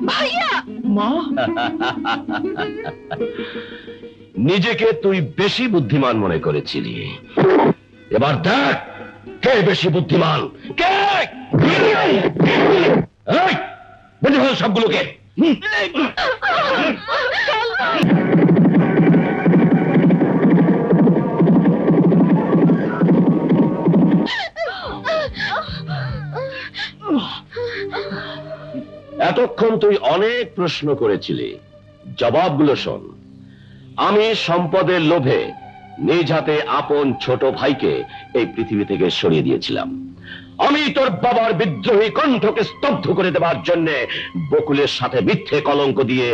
ভাইয়া মা, নিজেকে তুই বেশি বুদ্ধিমান মনে করেছিলি, এবার দেখ কে বেশি বুদ্ধিমান। কে? এই, বলে ফেল সবগুলোকে। এতক্ষণ তুই অনেক প্রশ্ন করেছিলি, জবাবগুলো শোন। আমি সম্পদের লোভে নিজ হাতে আপন ছোট ভাইকে এই পৃথিবী থেকে সরিয়ে দিয়েছিলাম। আমি তোর বাবার বিদ্রোহী কণ্ঠকে স্তব্ধ করে দেওয়ার জন্য বকুলের সাথে মিথ্যে কলঙ্ক দিয়ে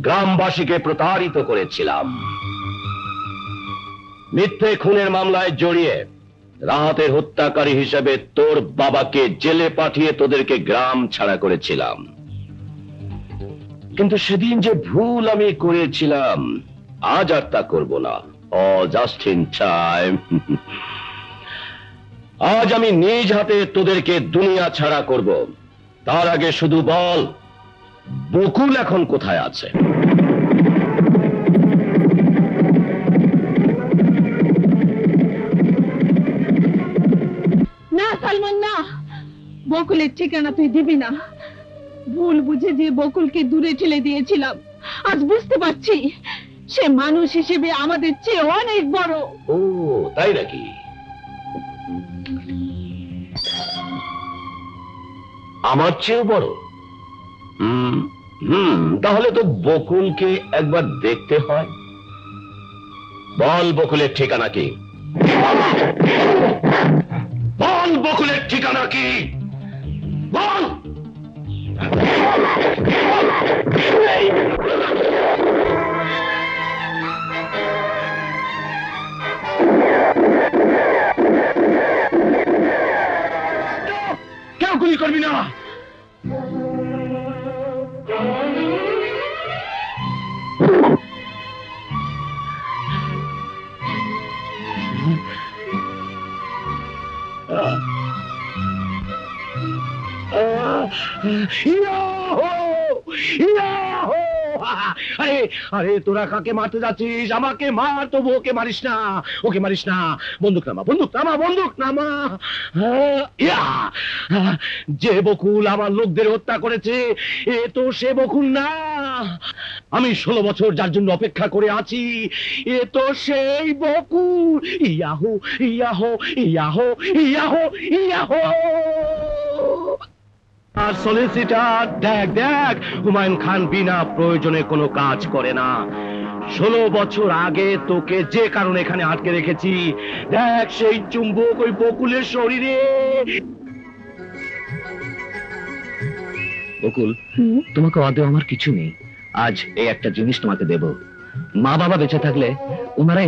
গ্রামবাসীকে প্রতারিত করেছিলাম। মিথ্যে খুনের মামলায় জড়িয়ে রাহাতের হত্যাকারী হিসেবে তোর বাবাকে জেলে পাঠিয়ে তোদেরকে গ্রাম ছাড়া করেছিলাম। কিন্তু সেদিন যে ভুল আমি করেছিলাম, আজ আর তা করব না। Just in time. আজ আমি নিজ হাতে তোদেরকে দুনিয়া ছাড়া করব। তার আগে শুধু বল, বকুল এখন কোথায় আছে? না সালমান, না, বকুলের ঠিকানা তুই দিবি না। ভুল বুঝে যে বকুলকে দূরে ঠেলে দিয়েছিলাম, আজ বুঝতে পারছি সে মানুষ হিসেবে আমাদের চেয়ে অনেক বড়। ও তাই নাকি? আমার চেয়েও বড়? তাহলে তো বকুলকে একবার দেখতে হয়। বল বকুলের ঠিকানা কি? বল বকুলের ঠিকানা কি? বল। কেউ গুলি করবি না। আরে আরে, তোরা কাকে মারতে যাচ্ছিস? আমাকে মার, তবু ওকে মারিস না। ওকে মারিস না। বন্দুক নামা, বন্দুক নামা, বন্দুক নামা। যে বকুল আমার লোকদের হত্যা করেছে, এ তো সে বকুল না। আমি 16 বছর যার জন্য অপেক্ষা করে আছি, এ তো সেই Bakul. Yahoo yahoo yahoo yahoo yahoo. আর সলিসিটার, দেখ দেখ, হুমায়ুন খান বিনা প্রয়োজনে কোনো কাজ করে না। 16 বছর আগে তোকে যে কারণে এখানে আটকে রেখেছি, দেখ সেই চুম্বক ওই বকুলের শরীরে। বকুল, তোমাকে আদৌ আমার কিছু নেই। আজ এই একটা জিনিস তোমাকে দেব। মা বাবা বেঁচে থাকলে ওনারা